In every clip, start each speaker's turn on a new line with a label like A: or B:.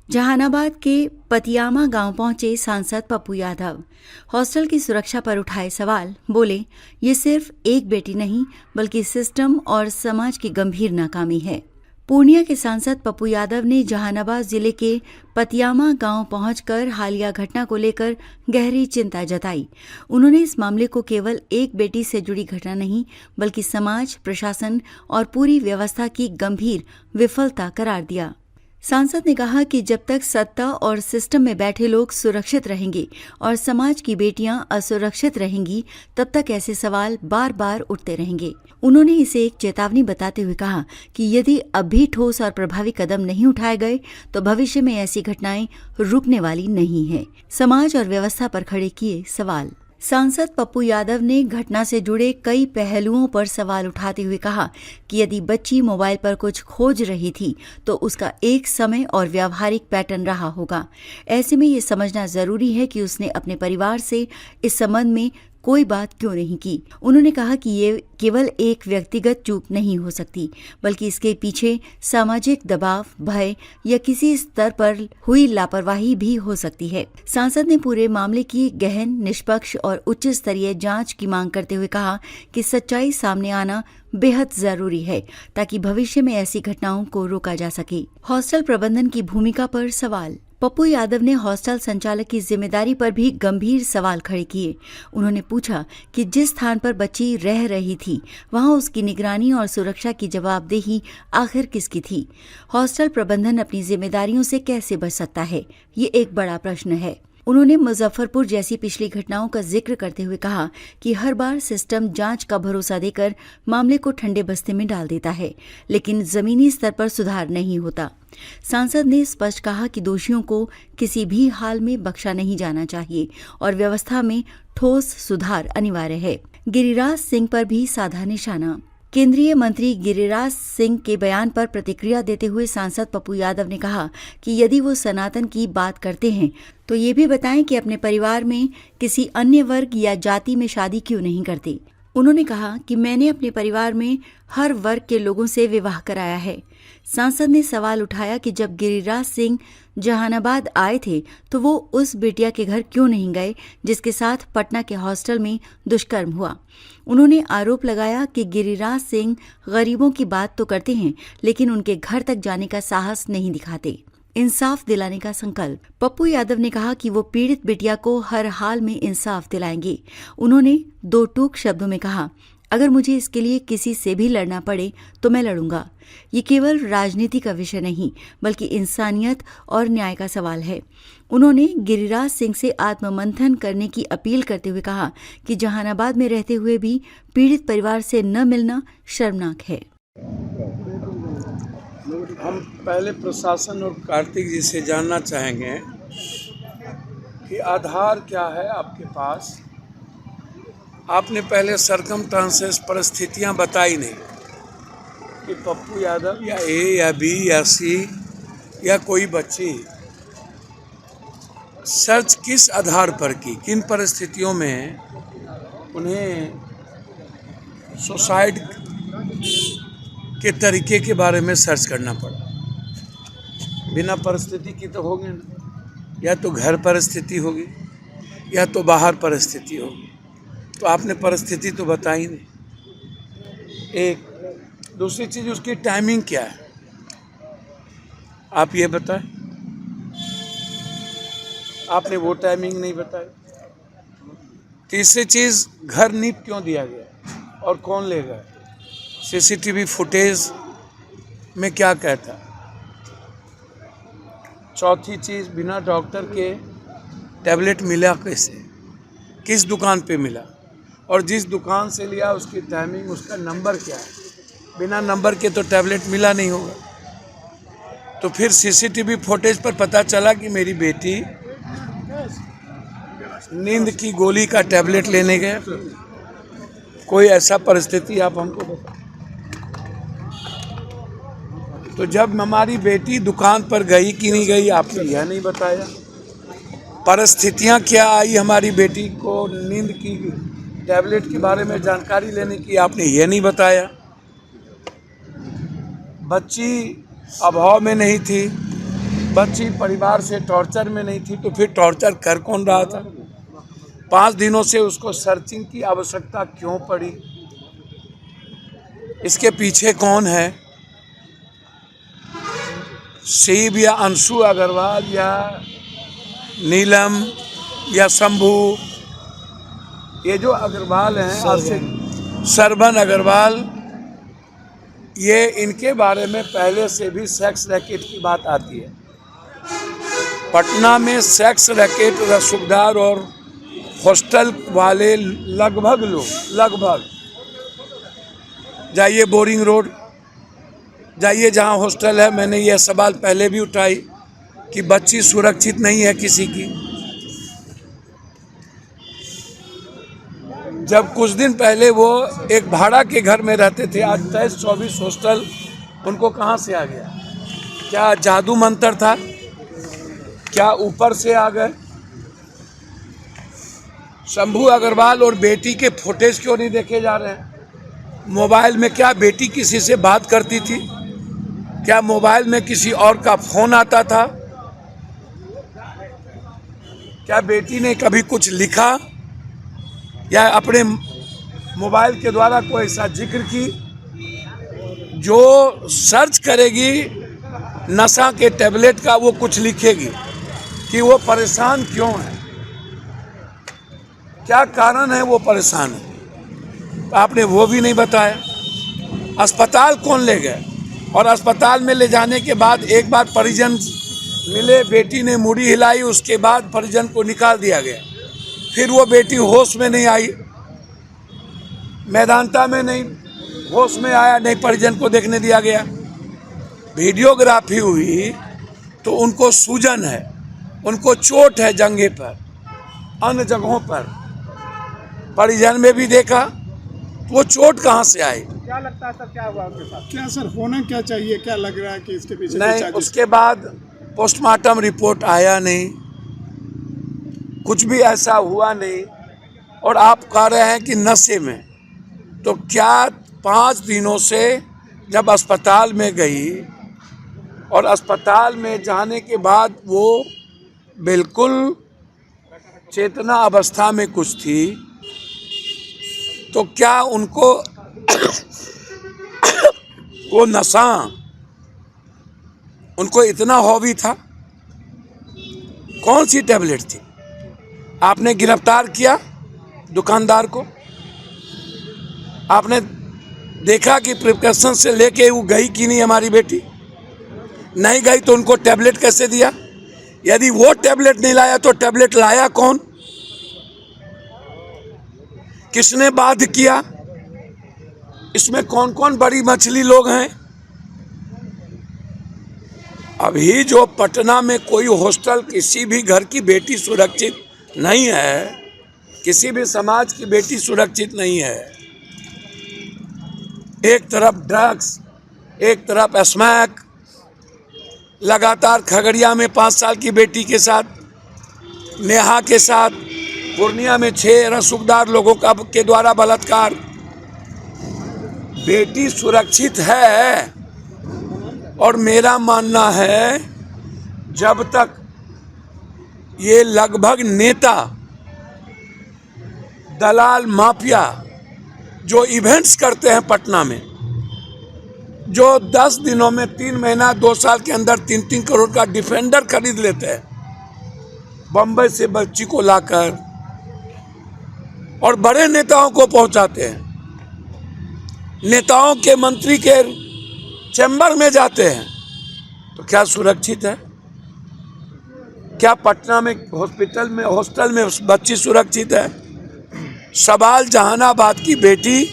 A: जहानाबाद के पतियामा गांव पहुंचे सांसद पप्पू यादव। हॉस्टल की सुरक्षा पर उठाए सवाल। बोले, ये सिर्फ एक बेटी नहीं बल्कि सिस्टम और समाज की गंभीर नाकामी है। पूर्णिया के सांसद पप्पू यादव ने जहानाबाद जिले के पतियामा गांव पहुंचकर हालिया घटना को लेकर गहरी चिंता जताई। उन्होंने इस मामले को केवल एक बेटी से जुड़ी घटना नहीं बल्कि समाज, प्रशासन और पूरी व्यवस्था की गंभीर विफलता करार दिया। सांसद ने कहा कि जब तक सत्ता और सिस्टम में बैठे लोग सुरक्षित रहेंगे और समाज की बेटियां असुरक्षित रहेंगी, तब तक ऐसे सवाल बार बार उठते रहेंगे। उन्होंने इसे एक चेतावनी बताते हुए कहा कि यदि अब भी ठोस और प्रभावी कदम नहीं उठाए गए तो भविष्य में ऐसी घटनाएं रुकने वाली नहीं है। समाज और व्यवस्था पर खड़े किए सवाल। सांसद पप्पू यादव ने घटना से जुड़े कई पहलुओं पर सवाल उठाते हुए कहा कि यदि बच्ची मोबाइल पर कुछ खोज रही थी तो उसका एक समय और व्यावहारिक पैटर्न रहा होगा। ऐसे में ये समझना जरूरी है कि उसने अपने परिवार से इस संबंध में कोई बात क्यों नहीं की। उन्होंने कहा कि ये केवल एक व्यक्तिगत चूक नहीं हो सकती बल्कि इसके पीछे सामाजिक दबाव, भय या किसी स्तर पर हुई लापरवाही भी हो सकती है। सांसद ने पूरे मामले की गहन, निष्पक्ष और उच्च स्तरीय जांच की मांग करते हुए कहा कि सच्चाई सामने आना बेहद जरूरी है ताकि भविष्य में ऐसी घटनाओं को रोका जा सके। हॉस्टल प्रबंधन की भूमिका पर सवाल। पप्पू यादव ने हॉस्टल संचालक की जिम्मेदारी पर भी गंभीर सवाल खड़े किए। उन्होंने पूछा कि जिस स्थान पर बच्ची रह रही थी वहां उसकी निगरानी और सुरक्षा की जवाबदेही आखिर किसकी थी। हॉस्टल प्रबंधन अपनी जिम्मेदारियों से कैसे बच सकता है, ये एक बड़ा प्रश्न है। उन्होंने मुजफ्फरपुर जैसी पिछली घटनाओं का जिक्र करते हुए कहा कि हर बार सिस्टम जांच का भरोसा देकर मामले को ठंडे बस्ते में डाल देता है, लेकिन जमीनी स्तर पर सुधार नहीं होता। सांसद ने स्पष्ट कहा कि दोषियों को किसी भी हाल में बख्शा नहीं जाना चाहिए और व्यवस्था में ठोस सुधार अनिवार्य है। गिरिराज सिंह पर भी साधा निशाना। केंद्रीय मंत्री गिरिराज सिंह के बयान पर प्रतिक्रिया देते हुए सांसद पप्पू यादव ने कहा कि यदि वो सनातन की बात करते हैं तो ये भी बताएं कि अपने परिवार में किसी अन्य वर्ग या जाति में शादी क्यों नहीं करते। उन्होंने कहा कि मैंने अपने परिवार में हर वर्ग के लोगों से विवाह कराया है। सांसद ने सवाल उठाया कि जब गिरिराज सिंह जहानाबाद आए थे तो वो उस बिटिया के घर क्यों नहीं गए जिसके साथ पटना के हॉस्टल में दुष्कर्म हुआ। उन्होंने आरोप लगाया कि गिरिराज सिंह गरीबों की बात तो करते हैं लेकिन उनके घर तक जाने का साहस नहीं दिखाते। इंसाफ दिलाने का संकल्प। पप्पू यादव ने कहा कि वो पीड़ित बिटिया को हर हाल में इंसाफ दिलाएंगे। उन्होंने दो टूक शब्दों में कहा, अगर मुझे इसके लिए किसी से भी लड़ना पड़े तो मैं लड़ूंगा। ये केवल राजनीति का विषय नहीं बल्कि इंसानियत और न्याय का सवाल है। उन्होंने गिरिराज सिंह से आत्ममंथन करने की अपील करते हुए कहा कि जहानाबाद में रहते हुए भी पीड़ित परिवार से न मिलना शर्मनाक है।
B: हम पहले प्रशासन और कार्तिक जी से जानना चाहेंगे कि आधार क्या है आपके पास। आपने पहले सरकमस्टांसेस परिस्थितियां बताई नहीं कि पप्पू यादव या ए या बी या सी या कोई बच्ची सर्च किस आधार पर की, किन परिस्थितियों में उन्हें सुसाइड के तरीके के बारे में सर्च करना पड़ा। बिना परिस्थिति की तो होगी ना, या तो घर परिस्थिति होगी या तो बाहर परिस्थिति होगी। तो आपने परिस्थिति तो बताई नहीं। एक दूसरी चीज़, उसकी टाइमिंग क्या है आप ये बताएं। आपने वो टाइमिंग नहीं बताई। तीसरी चीज़, घर नींद क्यों दिया गया और कौन ले गया, सीसीटीवी फुटेज में क्या कहता। चौथी चीज़, बिना डॉक्टर के टैबलेट मिला कैसे, किस दुकान पे मिला और जिस दुकान से लिया उसकी टाइमिंग, उसका नंबर क्या है। बिना नंबर के तो टैबलेट मिला नहीं होगा। तो फिर सीसीटीवी फुटेज पर पता चला कि मेरी बेटी नींद की गोली का टैबलेट लेने गए। कोई ऐसा परिस्थिति आप हमको बताओ। तो जब हमारी बेटी दुकान पर गई कि नहीं गई आपने यह नहीं बताया। परिस्थितियां क्या आई हमारी बेटी को नींद की टैबलेट के बारे में जानकारी लेने की, आपने यह नहीं बताया। बच्ची अभाव में नहीं थी बच्ची परिवार से टॉर्चर में नहीं थी तो फिर टॉर्चर कर कौन रहा था? 5 दिनों से उसको सर्चिंग की आवश्यकता क्यों पड़ी? इसके पीछे कौन है? शिव या अंशु अग्रवाल या नीलम या शंभू, ये जो अग्रवाल हैं, सरवन अग्रवाल, ये इनके बारे में पहले से भी सेक्स रैकेट की बात आती है। पटना में सेक्स रैकेट, रसूखदार और हॉस्टल वाले लगभग जाइए बोरिंग रोड, जाइए जहाँ हॉस्टल है। मैंने यह सवाल पहले भी उठाई कि बच्ची सुरक्षित नहीं है किसी की। जब कुछ दिन पहले वो एक भाड़ा के घर में रहते थे, आज 23-24 हॉस्टल उनको कहाँ से आ गया? क्या जादू मंत्र था? क्या ऊपर से आ गए? शंभू अग्रवाल और बेटी के फुटेज क्यों नहीं देखे जा रहे हैं? मोबाइल में क्या बेटी किसी से बात करती थी? क्या मोबाइल में किसी और का फोन आता था? क्या बेटी ने कभी कुछ लिखा या अपने मोबाइल के द्वारा कोई ऐसा जिक्र की? जो सर्च करेगी नशा के टैबलेट का, वो कुछ लिखेगी कि वो परेशान क्यों है, क्या कारण है वो परेशान है। आपने वो भी नहीं बताया। अस्पताल कौन ले गए? और अस्पताल में ले जाने के बाद एक बार परिजन मिले, बेटी ने मुड़ी हिलाई, उसके बाद परिजन को निकाल दिया गया। फिर वो बेटी होश में नहीं आई, मैदानता में नहीं होश में आया, नहीं परिजन को देखने दिया गया। वीडियोग्राफी हुई तो उनको सूजन है, उनको चोट है जंघे पर, अन्य जगहों पर, परिजन में भी देखा। वो चोट कहाँ से आई?
C: क्या लगता है सर, क्या हुआ उनके साथ? क्या सर होना क्या चाहिए? क्या लग रहा है कि इसके पीछे?
B: नहीं, उसके बाद पोस्टमार्टम रिपोर्ट आया नहीं, कुछ भी ऐसा हुआ नहीं। और आप कह रहे हैं कि नशे में, तो क्या 5 दिनों से जब अस्पताल में गई और अस्पताल में जाने के बाद वो बिल्कुल चेतना अवस्था में कुछ थी, तो क्या उनको वो नशा उनको इतना हॉबी था? कौन सी टैबलेट थी? आपने गिरफ्तार किया दुकानदार को? आपने देखा कि प्रिकॉशन से लेके वो गई कि नहीं हमारी बेटी? नहीं गई तो उनको टैबलेट कैसे दिया? यदि वो टैबलेट नहीं लाया तो टैबलेट लाया कौन? किसने बाध्य किया? इसमें कौन कौन बड़ी मछली लोग हैं? अभी जो पटना में कोई हॉस्टल, किसी भी घर की बेटी सुरक्षित नहीं है, किसी भी समाज की बेटी सुरक्षित नहीं है। एक तरफ ड्रग्स, एक तरफ स्मैक, लगातार खगड़िया में 5 साल की बेटी के साथ, नेहा के साथ, पूर्णिया में 6 रसूखदार लोगों का के द्वारा बलात्कार। बेटी सुरक्षित है। और मेरा मानना है जब तक ये लगभग नेता, दलाल, माफिया जो इवेंट्स करते हैं पटना में, जो 10 दिनों में 3 महीना 2 साल के अंदर 3-3 करोड़ का डिफेंडर खरीद लेते हैं बम्बई से बच्ची को लाकर, और बड़े नेताओं को पहुंचाते हैं, नेताओं के मंत्री के चैम्बर में जाते हैं, तो क्या सुरक्षित है? क्या पटना में हॉस्टल में बच्ची सुरक्षित है? सवाल जहानाबाद की बेटी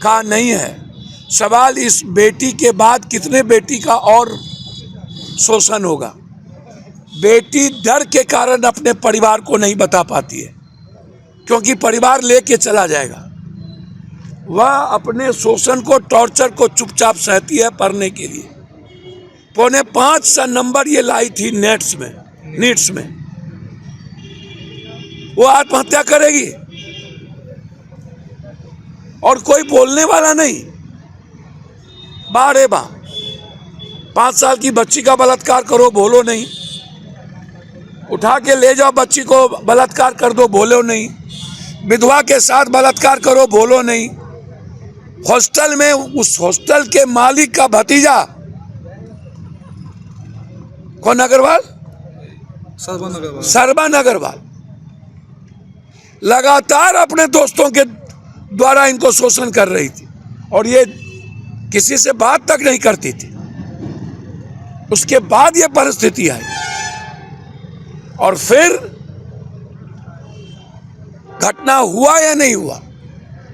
B: का नहीं है, सवाल इस बेटी के बाद कितने बेटी का और शोषण होगा। बेटी डर के कारण अपने परिवार को नहीं बता पाती है, क्योंकि परिवार लेके चला जाएगा। वह अपने शोषण को, टॉर्चर को चुपचाप सहती है पढ़ने के लिए। 4.5 नंबर ये लाई थी नीट्स में, वो आत्महत्या करेगी और कोई बोलने वाला नहीं। बारे बा 5 साल की बच्ची का बलात्कार करो, बोलो नहीं। उठा के ले जाओ बच्ची को, बलात्कार कर दो, बोलो नहीं। विधवा के साथ बलात्कार करो, बोलो नहीं। हॉस्टल में उस हॉस्टल के मालिक का भतीजा कौन अग्रवाल, सरबन अग्रवाल लगातार अपने दोस्तों के द्वारा इनको शोषण कर रही थी और ये किसी से बात तक नहीं करती थी। उसके बाद ये परिस्थिति आई और फिर घटना हुआ या नहीं हुआ,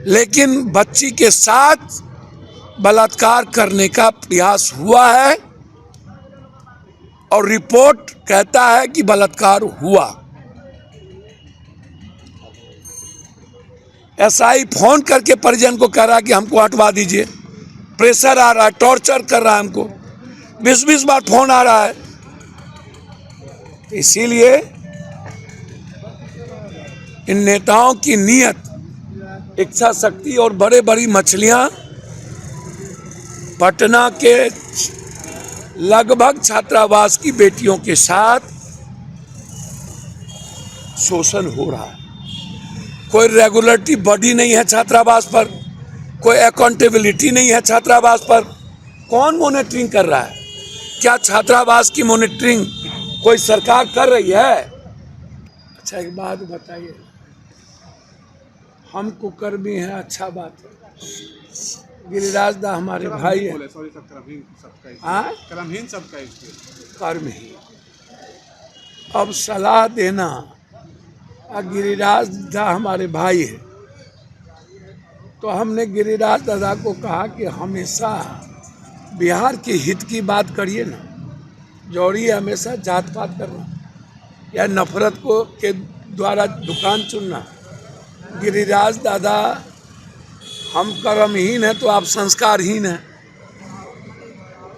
B: लेकिन बच्ची के साथ बलात्कार करने का प्रयास हुआ है और रिपोर्ट कहता है कि बलात्कार हुआ। एसआई फोन करके परिजन को कह रहा है कि हमको हटवा दीजिए, प्रेशर आ रहा है, टॉर्चर कर रहा है हमको, 20-20 बार फोन आ रहा है। इसीलिए इन नेताओं की नीयत, इच्छा शक्ति और बड़े बड़ी मछलियां पटना के लगभग छात्रावास की बेटियों के साथ शोषण हो रहा है। कोई रेगुलरिटी बॉडी नहीं है छात्रावास पर, कोई अकाउंटेबिलिटी नहीं है छात्रावास पर। कौन मॉनिटरिंग कर रहा है? क्या छात्रावास की मॉनिटरिंग कोई सरकार कर रही है? अच्छा एक बात बताइए, हम कुकर्मी हैं, अच्छा बात है। गिरिराज दा हमारे भाई है, कर्महीन। अब सलाह देना, गिरिराज दा हमारे भाई है, तो हमने गिरिराज दादा को कहा कि हमेशा बिहार के हित की बात करिए ना, जौहरी हमेशा जात पात करना या नफरत को के द्वारा दुकान चुनना। गिरिराज दादा, हम कर्महीन हैं तो आप संस्कारहीन हैं,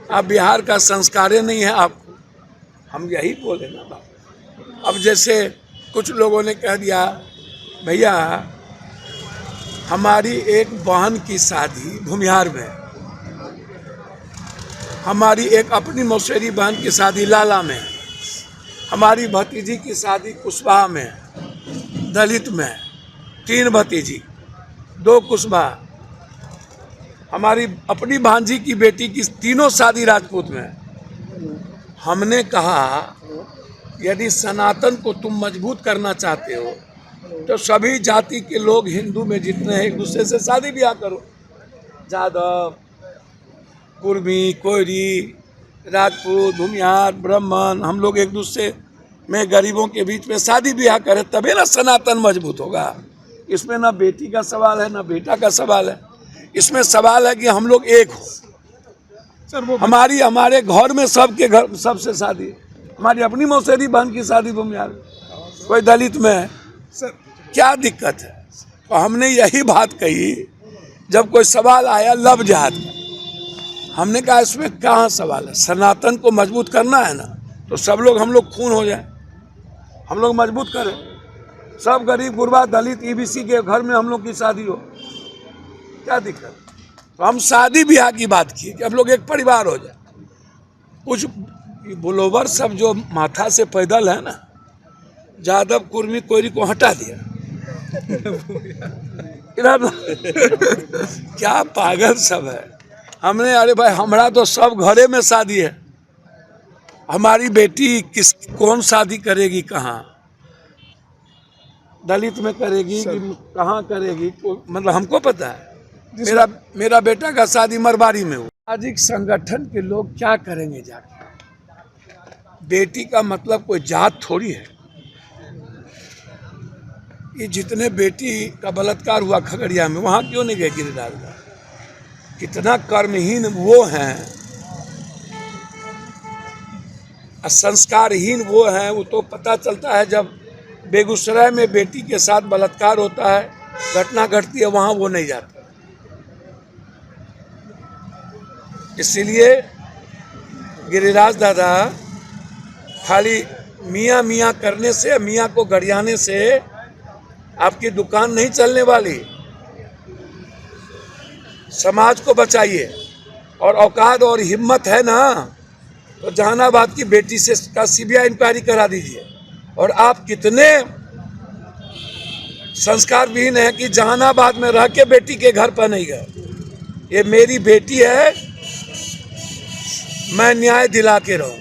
B: आप बिहार का संस्कार नहीं है आपको। हम यही बोले ना बात। अब जैसे कुछ लोगों ने कह दिया, भैया हमारी एक बहन की शादी भूमिहार में, हमारी एक अपनी मौसेरी बहन की शादी लाला में, हमारी भतीजी की शादी कुशवाहा में, दलित में, 3 भतीजी 2 कुशवाहा, हमारी अपनी भांजी की बेटी की तीनों शादी राजपूत में। हमने कहा यदि सनातन को तुम मजबूत करना चाहते हो तो सभी जाति के लोग हिंदू में जितने हैं एक दूसरे से शादी ब्याह करो। जादव, कुर्मी, कोयरी, राजपूत, भूमिहार, ब्राह्मण, हम लोग एक दूसरे में गरीबों के बीच में शादी ब्याह करें, तभी ना सनातन मजबूत होगा। इसमें ना बेटी का सवाल है ना बेटा का सवाल है, इसमें सवाल है कि हम लोग एक हो।
C: सर वो
B: हमारे घर में सबके घर सबसे शादी, हमारी अपनी मौसेरी बहन की शादी भूमिहार, कोई दलित में है,
C: सर
B: क्या दिक्कत है? तो हमने यही बात कही जब कोई सवाल आया लव जिहाद का। हमने कहा इसमें कहाँ सवाल है, सनातन को मजबूत करना है ना, तो सब लोग हम लोग खून हो जाए, हम लोग मजबूत करें, सब गरीब गुरबा दलित ईबीसी के घर में हम लोग की शादी हो, क्या दिक्कत? तो हम शादी ब्याह की बात की कि हम लोग एक परिवार हो जाए। कुछ बुलोवर सब जो माथा से पैदल है ना, जादव, कुर्मी, कोयरी को हटा दिया। क्या पागल सब है। हमने अरे भाई हमारा तो सब घरे में शादी है, हमारी बेटी कौन शादी करेगी, कहाँ दलित में करेगी कि कहाँ करेगी, मतलब हमको पता है। मेरा बेटा का शादी मरवाड़ी में हुआ। सामाजिक संगठन के लोग क्या करेंगे जाके? बेटी का मतलब कोई जात थोड़ी है। ये जितने बेटी का बलात्कार हुआ खगड़िया में, वहाँ क्यों नहीं गए गिरिराज? कितना कर्महीन वो हैं, संस्कारहीन वो हैं। वो तो पता चलता है जब बेगूसराय में बेटी के साथ बलात्कार होता है, घटना घटती है, वहाँ वो नहीं जाता। इसीलिए गिरिराज दादा खाली मियाँ मियाँ करने से, मियाँ को गरियाने से आपकी दुकान नहीं चलने वाली। समाज को बचाइए, और औकात और हिम्मत है ना तो जहानाबाद की बेटी से का सीबीआई इंक्वायरी करा दीजिए। और आप कितने संस्कार विहीन है कि जहानाबाद में रह के बेटी के घर पर नहीं गए। ये मेरी बेटी है, मैं न्याय दिला के रहूं।